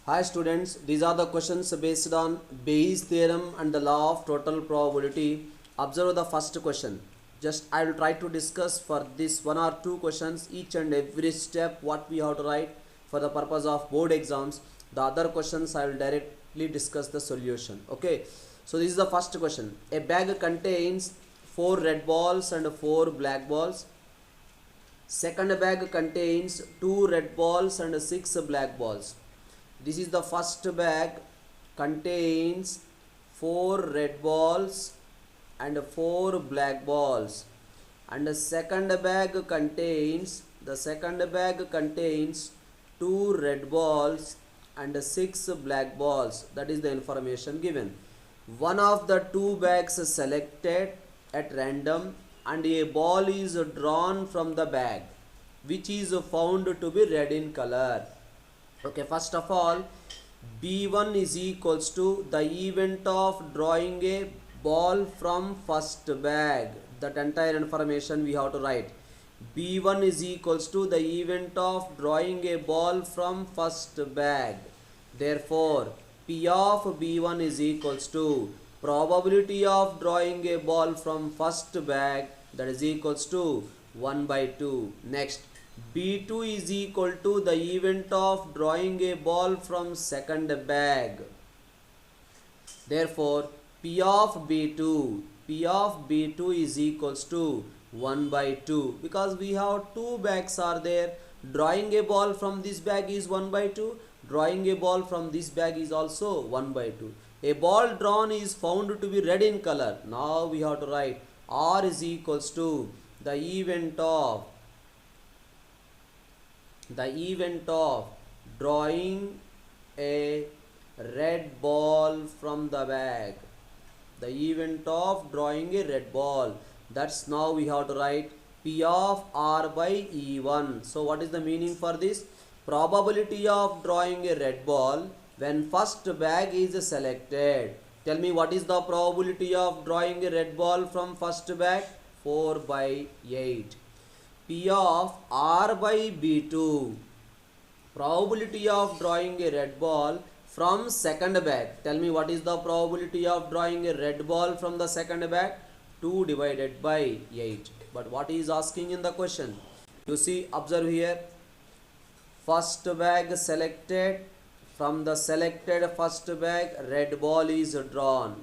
Hi students, these are the questions based on Bayes theorem and the law of total probability. Observe the first question. Just I will try to discuss for this one or two questions each and every step what we have to write for the purpose of board exams. The other questions I will directly discuss the solution. Okay. So this is the first question. A bag contains 4 red balls and 4 black balls. Second bag contains 2 red balls and 6 black balls. This is the first bag, contains 4 red balls and 4 black balls, and the second bag contains 2 red balls and 6 black balls. That is the information given. One of the two bags is selected at random and a ball is drawn from the bag which is found to be red in color. Okay, first of all, B1 is equals to the event of drawing a ball from first bag. That entire information we have to write. B1 is equals to the event of drawing a ball from first bag. Therefore, P of B1 is equals to probability of drawing a ball from first bag, that is equals to 1 by 2. Next, B2 is equal to the event of drawing a ball from second bag. Therefore, P of B2 is equals to 1 by 2, because we have two bags are there. Drawing a ball from this bag is 1 by 2. Drawing a ball from this bag is also 1 by 2. A ball drawn is found to be red in color. Now we have to write R is equals to the event of drawing a red ball from the bag. The event of drawing a red ball. That's now we have to write P of R by E1. So what is the meaning for this? Probability of drawing a red ball when first bag is selected. Tell me, what is the probability of drawing a red ball from first bag? 4 by 8. P of R by B2. Probability of drawing a red ball from second bag. Tell me, what is the probability of drawing a red ball from the second bag? 2 divided by 8. But what is asking in the question? You see, observe here. First bag selected. From the selected first bag, red ball is drawn.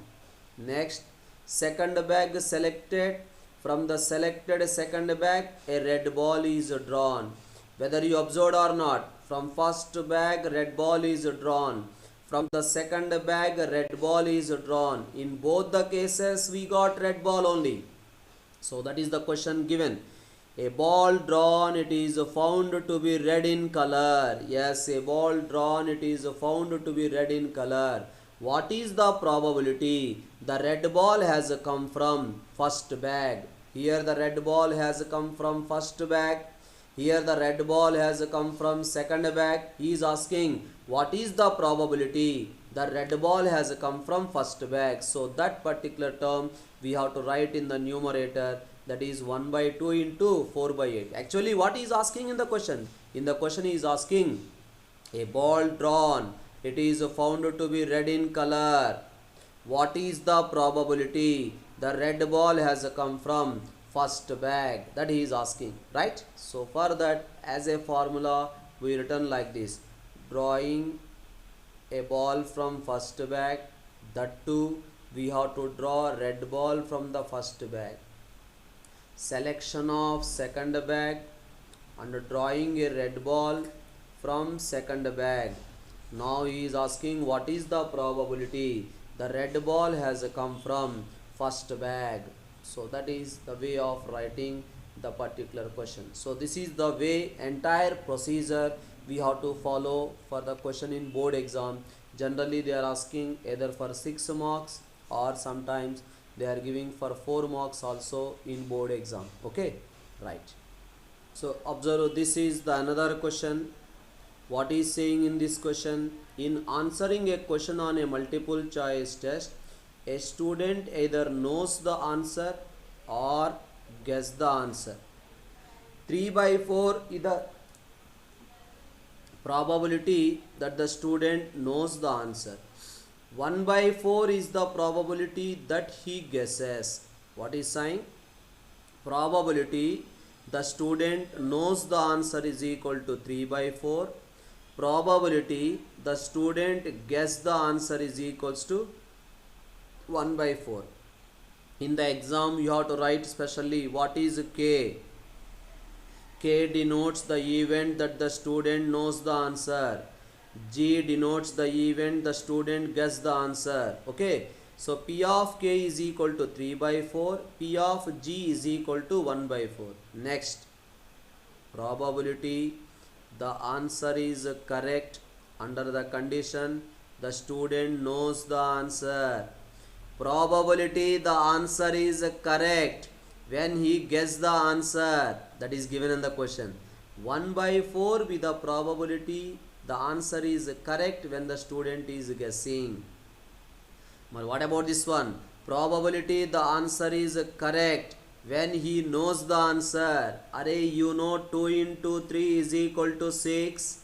Next, second bag selected. From the selected second bag, a red ball is drawn. Whether you observed or not, from first bag red ball is drawn. From the second bag red ball is drawn. In both the cases we got red ball only. So that is the question given. A ball drawn, it is found to be red in color. Yes, a ball drawn, it is found to be red in color. What is the probability? The red ball has come from first bag. Here the red ball has come from first bag. Here the red ball has come from second bag. He is asking, what is the probability? The red ball has come from first bag. So that particular term we have to write in the numerator, that is 1 by 2 into 4 by 8. Actually, what he is asking in the question? In the question he is asking, a ball drawn, it is found to be red in color. What is the probability? The red ball has come from first bag. That he is asking, right? So for that, as a formula, we written like this: drawing a ball from first bag, that too we have to draw red ball from the first bag. Selection of second bag and drawing a red ball from second bag. Now he is asking, what is the probability? The red ball has come from first bag. So that is the way of writing the particular question. So this is the way, entire procedure we have to follow for the question in board exam. Generally they are asking either for 6 marks or sometimes they are giving for 4 marks also in board exam. Okay, right. So observe, this is the another question. What is saying in this question? In answering a question on a multiple choice test, a student either knows the answer or guess the answer. 3 by 4 is the probability that the student knows the answer. 1 by 4 is the probability that he guesses. What is saying? Probability the student knows the answer is equal to 3 by 4. Probability the student guess the answer is equals to 1 by 4. In the exam you have to write specially what is K. K denotes the event that the student knows the answer. G denotes the event the student guess the answer. Okay. So P of K is equal to 3 by 4. P of G is equal to 1 by 4. Next. Probability the answer is correct under the condition the student knows the answer. Probability the answer is correct when he guessed the answer, that is given in the question. 1 by 4 with the probability the answer is correct when the student is guessing. But what about this one? Probability the answer is correct when he knows the answer. Array, you know 2 into 3 is equal to 6.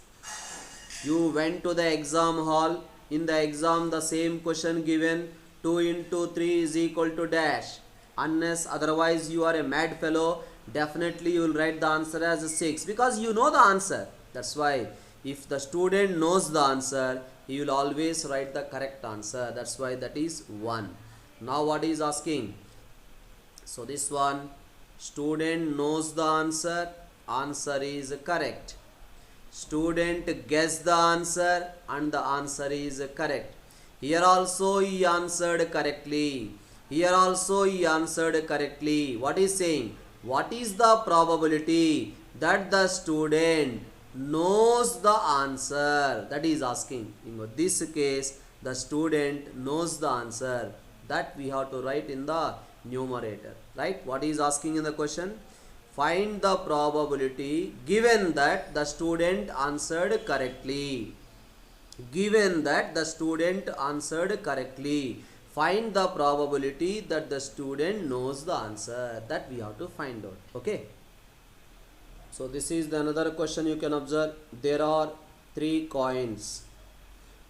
You went to the exam hall. In the exam the same question given, 2 into 3 is equal to dash. Unless otherwise you are a mad fellow, definitely you will write the answer as 6 because you know the answer. That's why if the student knows the answer, he will always write the correct answer. That's why that is 1. Now what is asking? So this one, student knows the answer, answer is correct. Student guessed the answer and the answer is correct. Here also he answered correctly. Here also he answered correctly. What is saying? What is the probability that the student knows the answer? That is asking. In this case, the student knows the answer. That we have to write in the numerator. Right? What is asking in the question? Find the probability given that the student answered correctly. Given that the student answered correctly. Find the probability that the student knows the answer. That we have to find out. Okay. So this is the another question you can observe. There are 3 coins.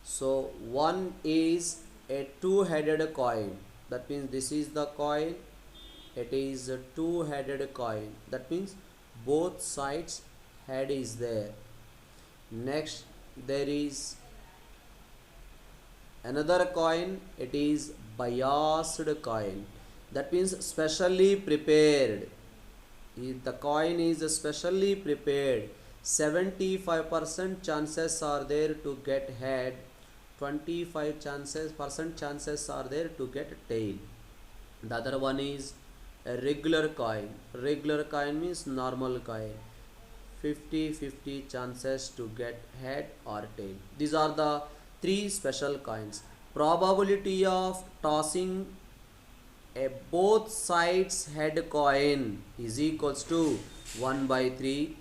So one is a 2-headed coin. That means this is the coin. It is a 2-headed coin. That means both sides head is there. Next there is another coin. It is biased coin. That means specially prepared. The coin is specially prepared. 75% chances are there to get head. 25% chances are there to get tail. The other one is a regular coin. Regular coin means normal coin. 50-50 chances to get head or tail. These are the 3 special coins. Probability of tossing a both sides head coin is equals to 1 by 3.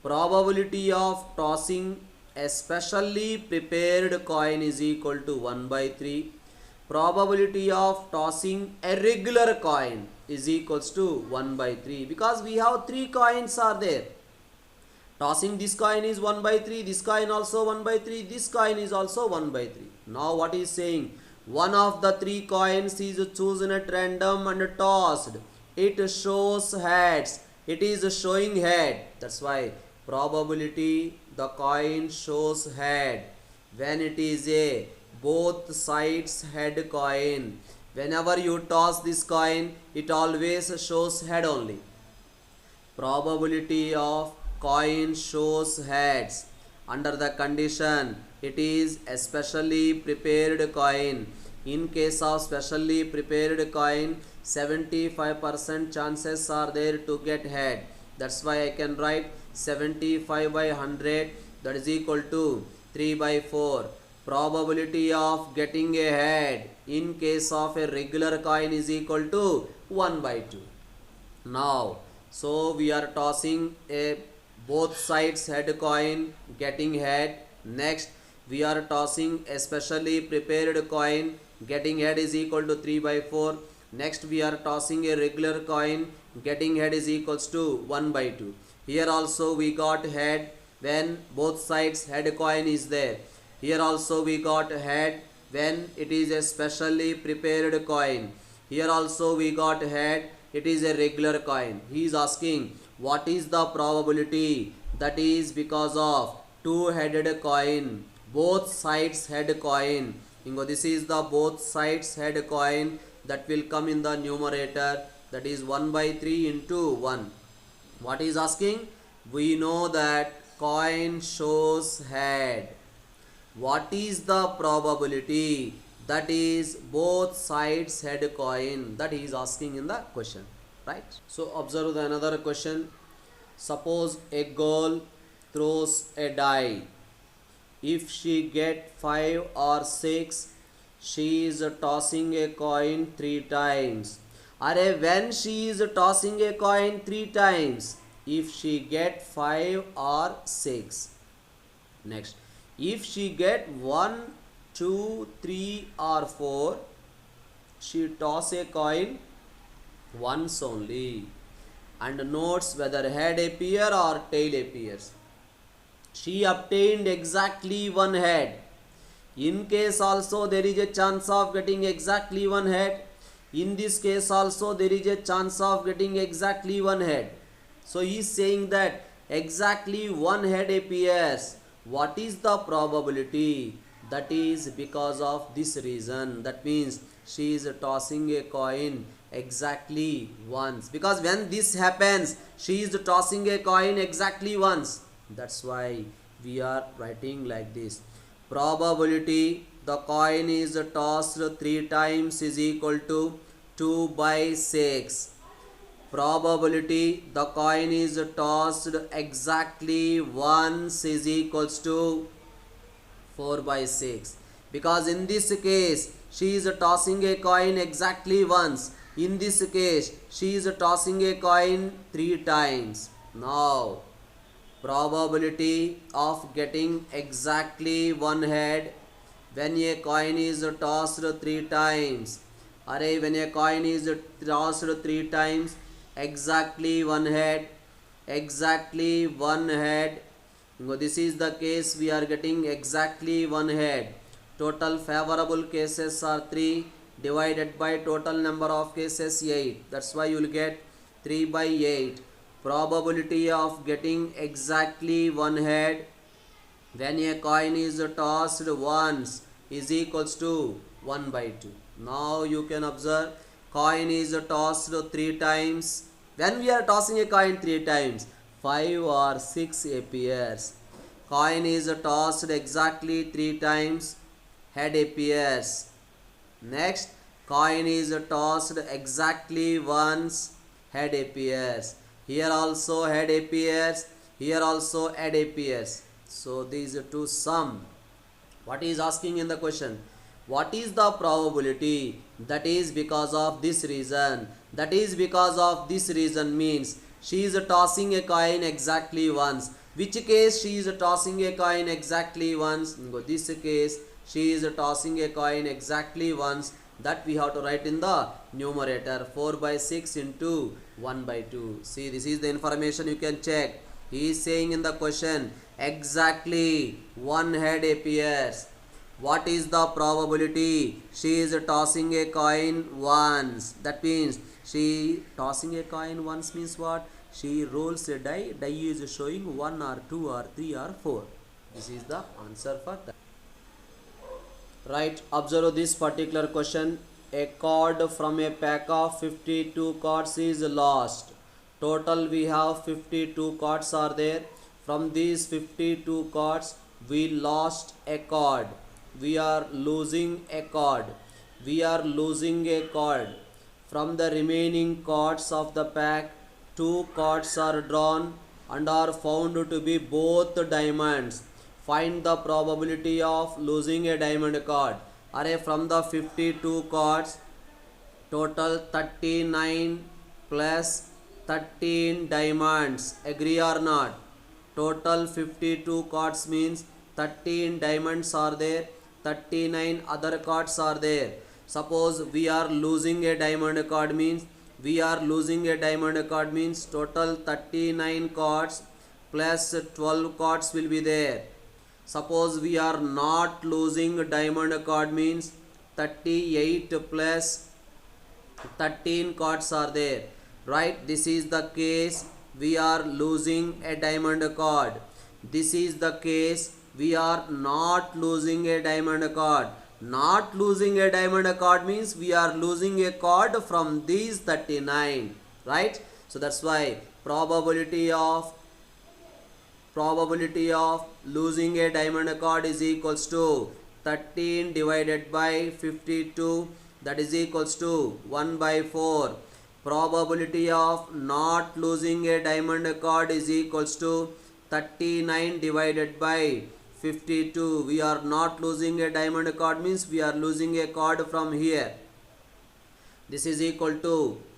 Probability of tossing a specially prepared coin is equal to 1 by 3. Probability of tossing a regular coin is equals to 1 by 3 because we have 3 coins are there. Tossing this coin is 1 by 3, this coin also 1 by 3, this coin is also 1 by 3. Now what is saying? One of the 3 coins is chosen at random and tossed. It shows heads. It is showing head. That's why probability the coin shows head when it is a both sides head coin. Whenever you toss this coin, it always shows head only. Probability of coin shows heads under the condition it is a specially prepared coin. In case of specially prepared coin, 75% chances are there to get head. That's why I can write 75 by 100, that is equal to 3 by 4. Probability of getting a head in case of a regular coin is equal to 1 by 2. Now, so we are tossing a both sides head coin getting head. Next we are tossing a specially prepared coin, getting head is equal to 3 by 4. Next we are tossing a regular coin, getting head is equals to 1 by 2. Here also we got head. when both sides head coin is there. Here also we got head when it is a specially prepared coin. Here also we got head, it is a regular coin. He is asking what is the probability that is because of two-headed coin, both sides head coin. This is the both sides head coin that will come in the numerator, that is 1 by 3 into 1. What is asking? We know that coin shows head. What is the probability that is both sides head coin? That he is asking in the question, right? So observe the another question. Suppose a girl throws a die. If she get 5 or 6, she is tossing a coin 3 times. When she is tossing a coin 3 times, if she get 5 or 6. Next, if she get 1, 2, 3 or 4, she toss a coin once only and notes whether head appear or tail appears. She obtained exactly one head. In case also there is a chance of getting exactly one head. In this case also there is a chance of getting exactly one head. So he is saying that exactly one head appears. What is the probability? That is because of this reason. That means she is tossing a coin exactly once. Because when this happens, she is tossing a coin exactly once. That's why we are writing like this. Probability the coin is tossed 3 times is equal to 2 by 6. Probability the coin is tossed exactly once is equals to 4 by 6. Because in this case she is tossing a coin exactly once. In this case she is tossing a coin 3 times. Now probability of getting exactly one head when a coin is tossed 3 times. When a coin is tossed 3 times, exactly one head, exactly one head. This is the case we are getting exactly one head. Total favorable cases are 3 divided by total number of cases 8. That's why you will get 3 by 8. Probability of getting exactly one head when a coin is tossed once is equals to 1 by 2. Now you can observe coin is tossed 3 times. When we are tossing a coin 3 times, 5 or 6 appears. Coin is tossed exactly 3 times, head appears. Next, coin is tossed exactly once, head appears. Here also head appears, here also head appears. So these two sum. What is asking in the question? What is the probability? That is because of this reason. That is because of this reason means she is tossing a coin exactly once. Which case she is tossing a coin exactly once? This case she is tossing a coin exactly once. That we have to write in the numerator 4 by 6 into 1 by 2. See, this is the information you can check. He is saying in the question exactly one head appears. What is the probability? She is tossing a coin once. That means she tossing a coin once means what? She rolls a die. Die is showing 1 or 2 or 3 or 4. This is the answer for that. Right, observe this particular question. A card from a pack of 52 cards is lost. Total we have 52 cards are there. From these 52 cards we lost a card. We are losing a card. We are losing a card. From the remaining cards of the pack, 2 cards are drawn and are found to be both diamonds. Find the probability of losing a diamond card. From the 52 cards, total 39 plus 13 diamonds. Agree or not? Total 52 cards means 13 diamonds are there, 39 other cards are there. Suppose we are losing a diamond card means total 39 cards plus 12 cards will be there. Suppose we are not losing diamond card means 38 plus 13 cards are there, right? This is the case we are losing a diamond card. This is the case we are not losing a diamond card. Not losing a diamond card means we are losing a card from these 39, right? So that's why probability of losing a diamond card is equals to 13 divided by 52, that is equals to 1 by 4. Probability of not losing a diamond card is equals to 39 divided by 52. We are not losing a diamond card means we are losing a card from here. This is equal to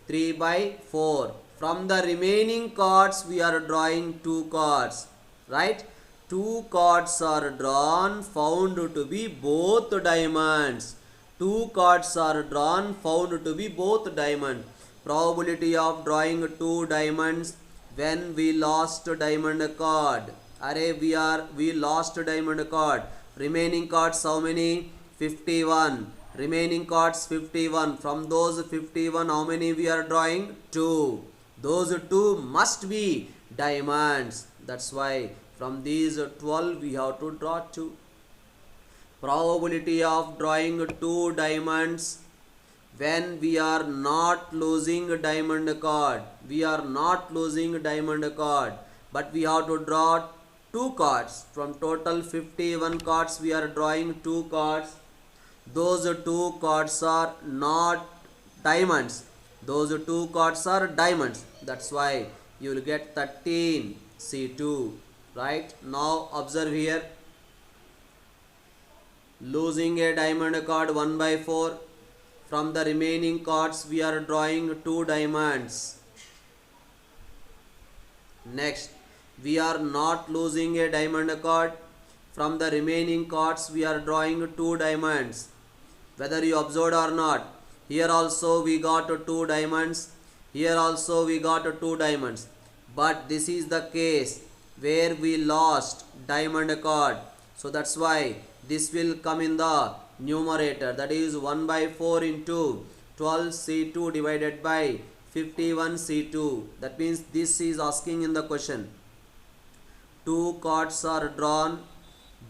3 by 4. From the remaining cards we are drawing 2 cards, right? 2 cards are drawn, found to be both diamonds. 2 cards are drawn, found to be both diamond. Probability of drawing 2 diamonds when we lost diamond card. Array we lost diamond card. Remaining cards how many? 51. Remaining cards 51. From those 51, how many we are drawing? 2. Those 2 must be diamonds. That's why from these 12 we have to draw 2. Probability of drawing 2 diamonds when we are not losing diamond card. We are not losing diamond card, but we have to draw 2 cards. From total 51 cards we are drawing 2 cards. Those 2 cards are not diamonds. Those 2 cards are diamonds. That's why you will get 13 C2. Right? Now observe here. Losing a diamond card 1 by 4. From the remaining cards we are drawing 2 diamonds. Next, we are not losing a diamond card. From the remaining cards we are drawing 2 diamonds. Whether you observed or not, here also we got 2 diamonds. Here also we got 2 diamonds. But this is the case where we lost diamond card. So that's why this will come in the numerator, that is 1 by 4 into 12 C2 divided by 51 C2. That means this is asking in the question. 2 cards are drawn,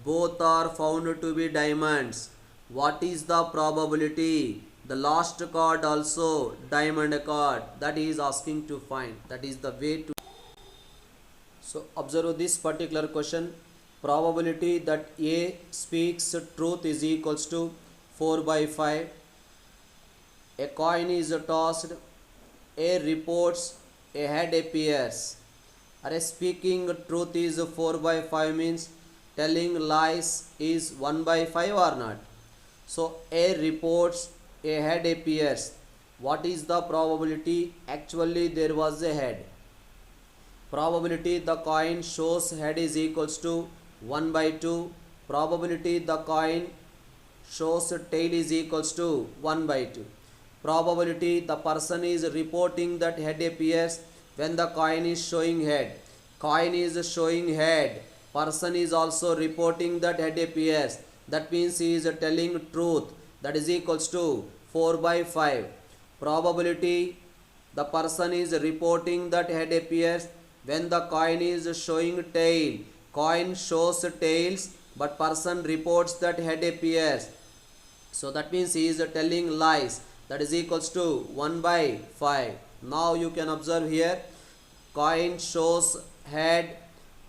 both are found to be diamonds. What is the probability? The last card also diamond card. That is asking to find. That is the way to. So observe this particular question. Probability that A speaks truth is equals to 4 by 5. A coin is tossed. A reports, a head appears. Are speaking truth is 4 by 5 means telling lies is 1 by 5 or not. So A reports, a head appears. What is the probability? Actually there was a head. Probability the coin shows head is equals to 1 by 2. Probability the coin shows tail is equals to 1 by 2. Probability the person is reporting that head appears when the coin is showing head. Coin is showing head. Person is also reporting that head appears. That means he is telling truth. That is equals to 4 by 5. Probability the person is reporting that head appears when the coin is showing tail. Coin shows tails, but person reports that head appears. So that means he is telling lies. That is equals to 1 by 5. Now you can observe here. Coin shows head.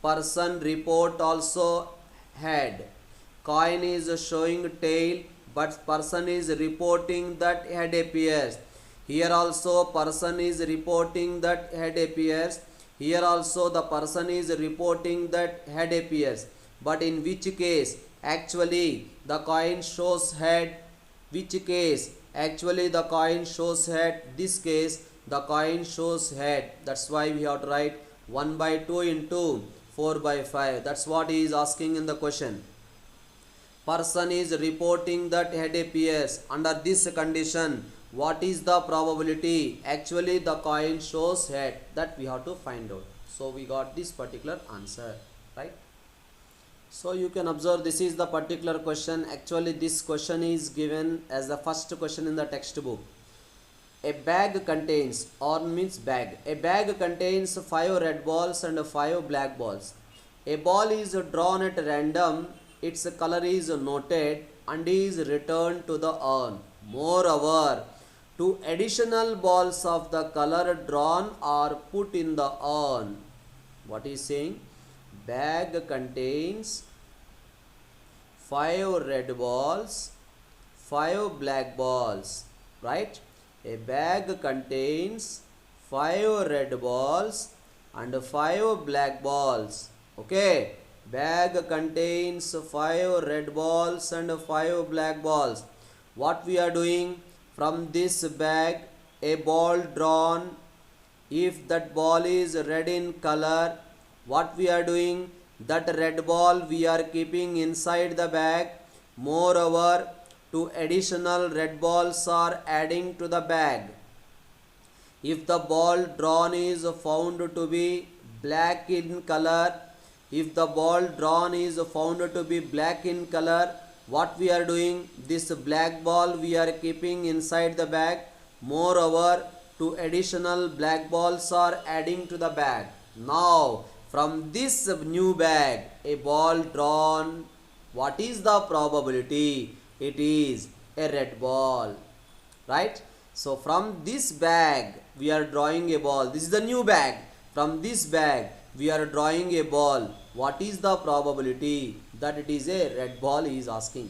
Person report also head. Coin is showing tail, but person is reporting that head appears. Here also person is reporting that head appears. Here also the person is reporting that head appears. But in which case actually the coin shows head? Which case actually the coin shows head? This case the coin shows head. That's why we have to write 1 by 2 into 4 by 5. That's what he is asking in the question. Person is reporting that head appears. Under this condition, what is the probability? Actually the coin shows head. That we have to find out. So we got this particular answer, right? So you can observe this is the particular question. Actually this question is given as the first question in the textbook. A bag contains, or means bag. A bag contains 5 red balls and 5 black balls. A ball is drawn at random, its color is noted and is returned to the urn. Moreover, 2 additional balls of the color drawn are put in the urn. What is saying? Bag contains 5 red balls, 5 black balls, right? A bag contains 5 red balls and 5 black balls. Okay, bag contains 5 red balls and 5 black balls. What we are doing? From this bag, a ball drawn. If that ball is red in color, what we are doing? That red ball we are keeping inside the bag. Moreover, 2 additional red balls are adding to the bag. If the ball drawn is found to be black in color, if the ball drawn is found to be black in color, what we are doing? This black ball we are keeping inside the bag. Moreover, 2 additional black balls are adding to the bag. Now, from this new bag, a ball drawn, what is the probability? It is a red ball, right? So from this bag we are drawing a ball. This is the new bag. From this bag we are drawing a ball. What is the probability that it is a red ball, he is asking.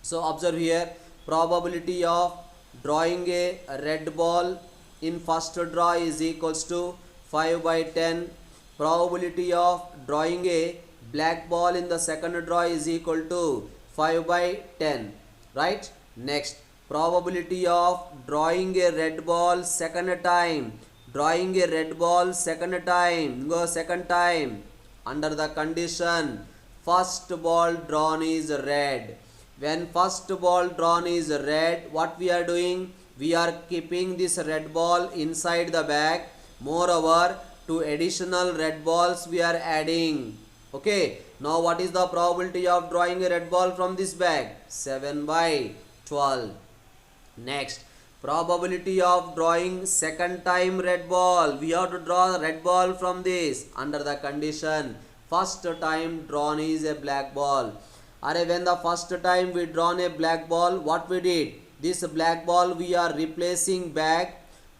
So observe here, probability of drawing a red ball in first draw is equals to 5 by 10. Probability of drawing a black ball in the second draw is equal to 5 by 10, right? Next, probability of drawing a red ball second time. Drawing a red ball second time. Go second time. Under the condition, first ball drawn is red. When first ball drawn is red, what we are doing? We are keeping this red ball inside the bag. Moreover, 2 additional red balls we are adding. Okay, now what is the probability of drawing a red ball from this bag? 7 by 12. Next, probability of drawing second time red ball. We have to draw red ball from this. Under the condition, first time drawn is a black ball. When the first time we drawn a black ball, what we did? This black ball we are replacing bag.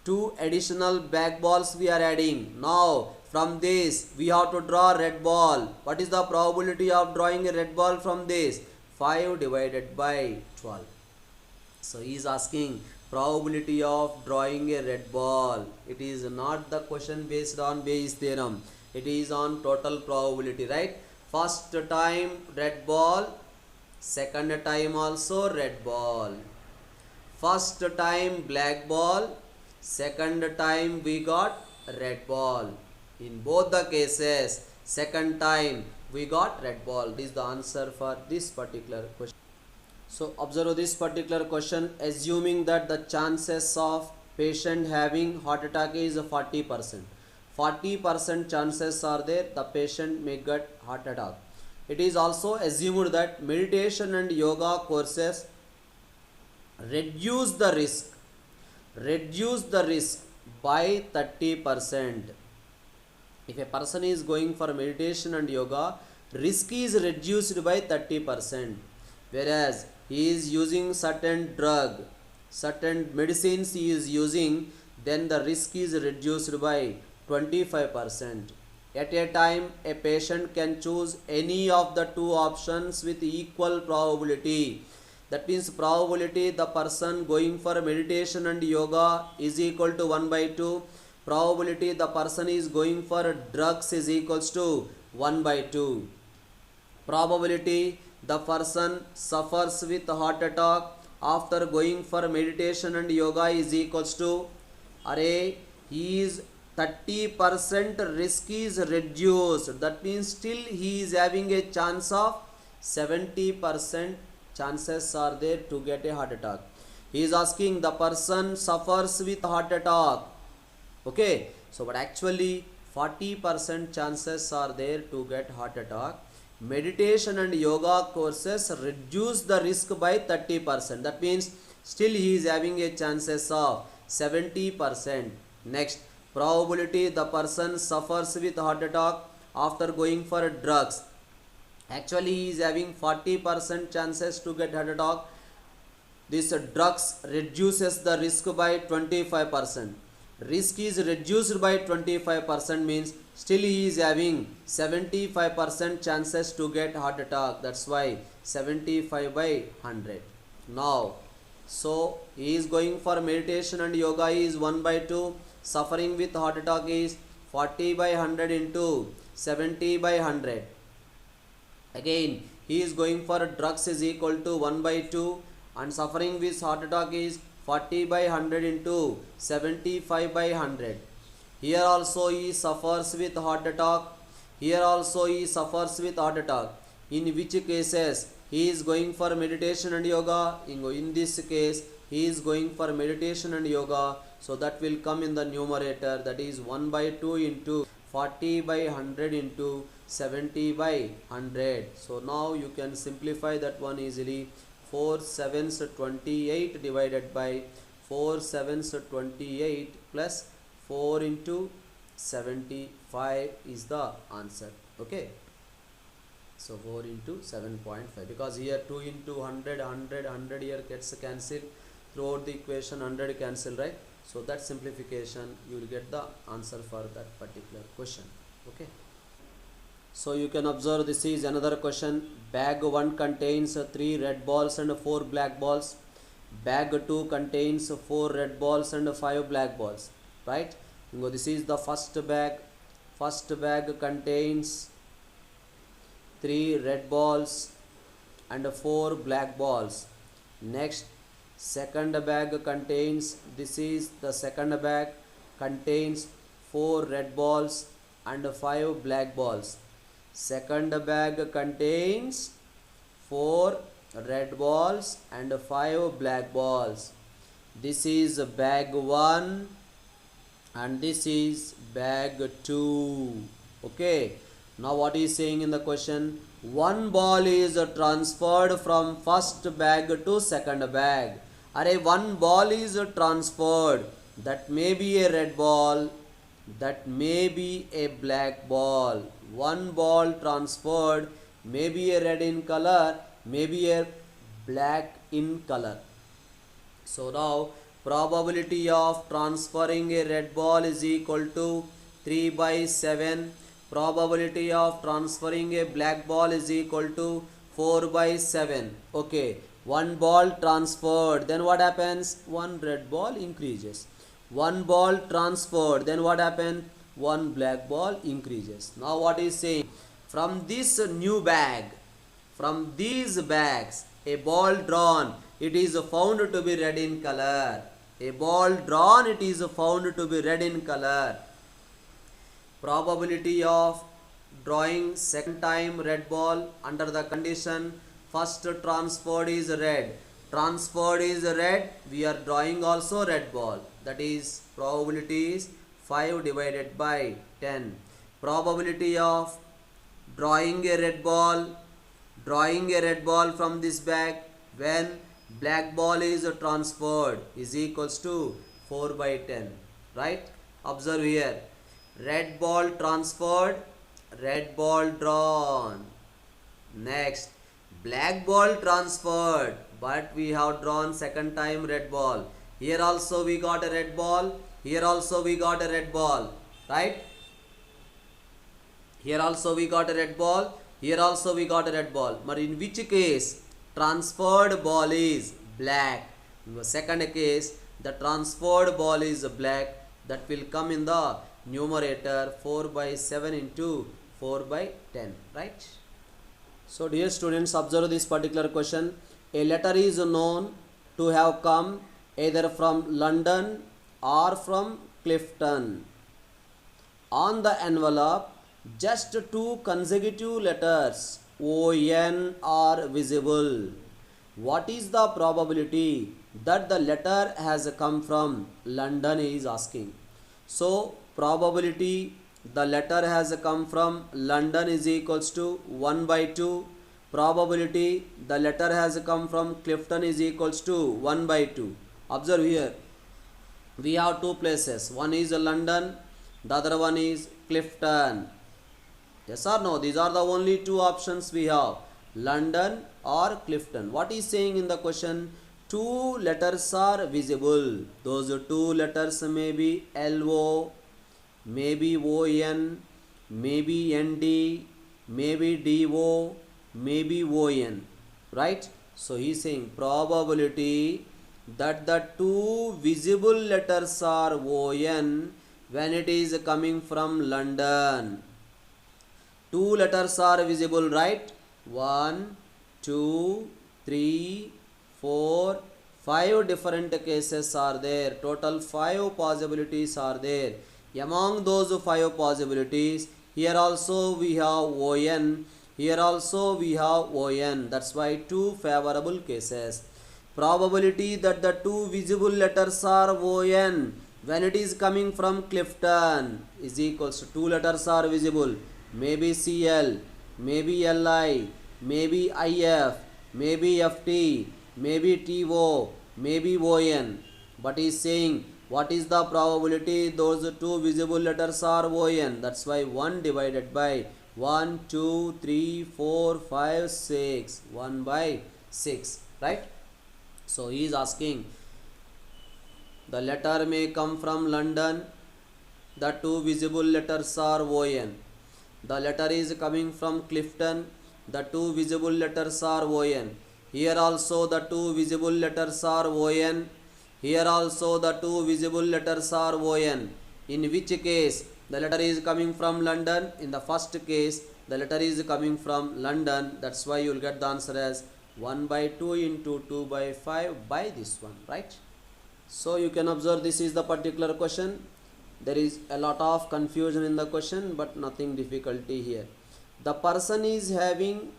2 additional black balls we are adding. Now from this we have to draw red ball. What is the probability of drawing a red ball from this? 5 divided by 12. So he is asking probability of drawing a red ball. It is not the question based on Bayes theorem. It is on total probability, right? First time red ball, second time also red ball. First time black ball, second time we got red ball. In both the cases, second time we got red ball. This is the answer for this particular question. So observe this particular question. Assuming that the chances of patient having heart attack is 40%. 40% chances are there the patient may get heart attack. It is also assumed that meditation and yoga courses reduce the risk by 30%. If a person is going for meditation and yoga, risk is reduced by 30%. Whereas he is using certain drug, certain medicines he is using, then the risk is reduced by 25%. At a time, a patient can choose any of the 2 options with equal probability. That means probability the person going for meditation and yoga is equal to 1 by 2. Probability the person is going for drugs is equals to 1 by 2. Probability the person suffers with heart attack after going for meditation and yoga is equals to, he is 30% risk is reduced. That means still he is having a chance of 70% chances are there to get a heart attack. He is asking the person suffers with heart attack. Okay, so but actually 40% chances are there to get heart attack. Meditation and yoga courses reduce the risk by 30%. That means still he is having a chances of 70%. Next, probability the person suffers with heart attack after going for drugs. Actually he is having 40% chances to get heart attack. This drugs reduces the risk by 25%. Risk is reduced by 25% means still he is having 75% chances to get heart attack. That's why 75 by 100. Now, so he is going for meditation and yoga is 1 by 2. Suffering with heart attack is 40 by 100 into 70 by 100. Again, he is going for drugs is equal to 1 by 2 and suffering with heart attack is 40 by 100 into 75 by 100. Here also he suffers with heart attack. Here also he suffers with heart attack. In which cases he is going for meditation and yoga? In this case he is going for meditation and yoga. So that will come in the numerator, that is 1 by 2 into 40 by 100 into 70 by 100. So now you can simplify that one easily. 4 7s 28 divided by 4 7s 28 plus 4 into 75 is the answer. Okay, so 4 into 7.5, because here 2 into 100 100 here gets cancelled throughout the equation, 100 cancel, right? So that simplification you will get the answer for that particular question. Okay, so you can observe this is another question. Bag 1 contains 3 red balls and 4 black balls. Bag 2 contains 4 red balls and 5 black balls, right? This is the first bag. First bag contains 3 red balls and 4 black balls. Next, second bag contains, this is the second bag, contains 4 red balls and 5 black balls. Second bag contains 4 red balls and 5 black balls. This is bag 1 and this is bag 2. Okay, now what is saying in the question? One ball is transferred from first bag to second bag. Array, one ball is transferred. That may be a red ball, that may be a black ball. One ball transferred, may be a red in color, may be a black in color. So now probability of transferring a red ball is equal to 3 by 7. Probability of transferring a black ball is equal to 4 by 7. Okay, one ball transferred, then what happens? One red ball increases. One ball transferred, then what happens? One black ball increases. Now what is saying? From this new bag, from these bags, a ball drawn, it is found to be red in color. A ball drawn, it is found to be red in color. Probability of drawing second time red ball under the condition first transferred is red. Transferred is red, we are drawing also red ball. That is probability is 5 divided by 10. Probability of drawing a red ball from this bag when black ball is transferred is equals to 4 by 10, right? Observe here, red ball transferred, red ball drawn. Next, black ball transferred, but we have drawn second time red ball. Here also we got a red ball, here also we got a red ball, right? Here also we got a red ball, here also we got a red ball. But in which case transferred ball is black? In the second case, the transferred ball is black. That will come in the numerator 4 by 7 into 4 by 10, right? So dear students, observe this particular question. A letter is known to have come either from London or from Clifton. On the envelope, just 2 consecutive letters ON are visible. What is the probability that the letter has come from London, he is asking. So probability the letter has come from London is equals to 1 by 2. Probability the letter has come from Clifton is equals to 1 by 2. Observe here, we have two places, one is London, the other one is Clifton. Yes or no? These are the only two options we have, London or Clifton. What is saying in the question? Two letters are visible. Those two letters may be LO, maybe ON, maybe ND, maybe DO, maybe ON. Right? So he is saying probability that the two visible letters are ON when it is coming from London. Two letters are visible, right? 1, 2, 3, 4, 5 different cases are there. Total 5 possibilities are there. Among those 5 possibilities, here also we have ON. Here also we have ON. That's why 2 favorable cases. Probability that the two visible letters are ON when it is coming from Clifton is equals to 2 letters are visible. Maybe CL, maybe LI, maybe IF, maybe FT, maybe TO, maybe ON. But he is saying what is the probability those two visible letters are ON. That's why 1 divided by 1, 2, 3, 4, 5, 6. 1 by 6. Right? So he is asking the letter may come from London. The two visible letters are ON. The letter is coming from Clifton. The two visible letters are ON. Here also the two visible letters are ON. Here also the two visible letters are ON. In which case the letter is coming from London? In the first case the letter is coming from London. That's why you will get the answer as 1 by 2 into 2 by 5 by this one. Right? So you can observe this is the particular question. There is a lot of confusion in the question, but nothing difficulty here. The person is having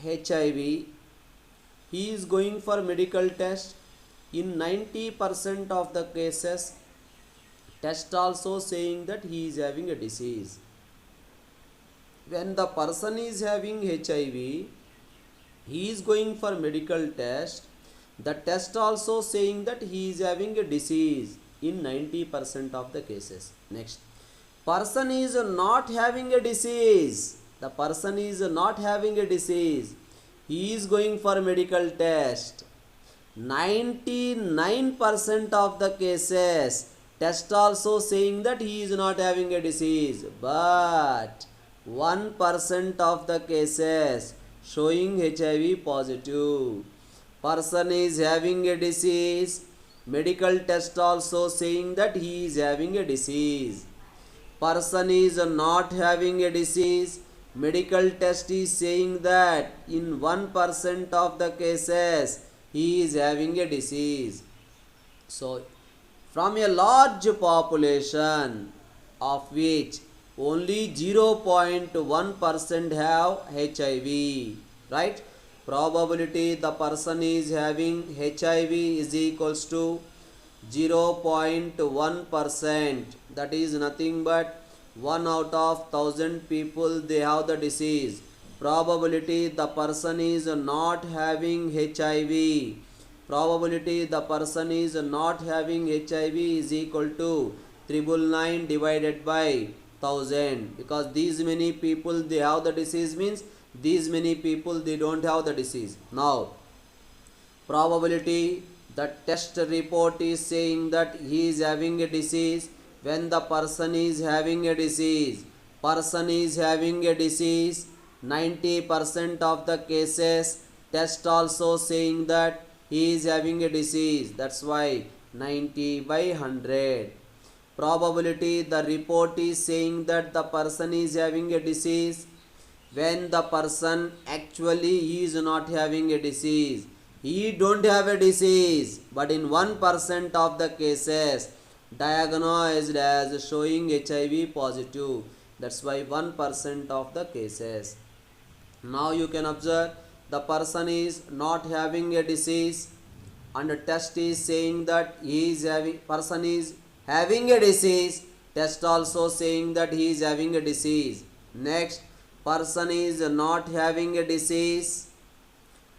HIV. He is going for medical test. In 90% of the cases, test also saying that he is having a disease. When the person is having HIV, he is going for medical test. The test also saying that he is having a disease in 90% of the cases. Next, person is not having a disease. The person is not having a disease. He is going for medical test. 99% of the cases, test also saying that he is not having a disease. But 1% of the cases showing HIV positive. Person is having a disease. Medical test also saying that he is having a disease. Person is not having a disease. Medical test is saying that in 1% of the cases he is having a disease. So from a large population of which only 0.1% have HIV, right? Probability the person is having HIV is equals to 0.1%. That is nothing but 1 out of 1000 people they have the disease. Probability the person is not having HIV. Probability the person is not having HIV is equal to 999 divided by 1000. Because these many people they have the disease means these many people they don't have the disease. Now probability the test report is saying that he is having a disease when the person is having a disease. Person is having a disease 90% of the cases, test also saying that he is having a disease. That's why 90 by 100. Probability the report is saying that the person is having a disease when the person actually is not having a disease. He don't have a disease, but in 1% of the cases diagnosed as showing HIV positive. That's why 1% of the cases. Now you can observe the person is not having a disease and the test is saying that he is having, person is having a disease Test also saying that he is having a disease. Next, person is not having a disease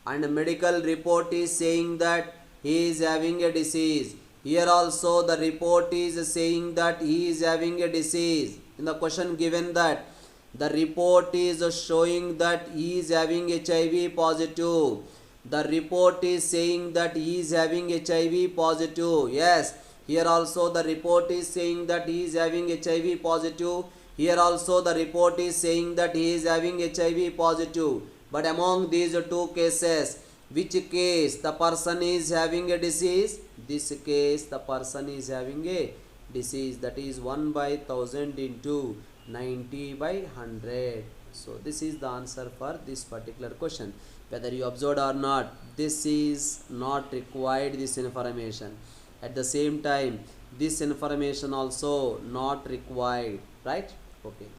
and medical report is saying that he is having a disease. Here also the report is saying that he is having a disease. In the question given that the report is showing that he is having HIV positive. The report is saying that he is having HIV positive. Yes, here also the report is saying that he is having HIV positive. Here also the report is saying that he is having HIV positive. But among these two cases, which case the person is having a disease? This case the person is having a disease, that is 1 by 1000 into 90 by 100. So this is the answer for this particular question. Whether you observed or not, this is not required, this information. At the same time, this information also not required, right? Okay.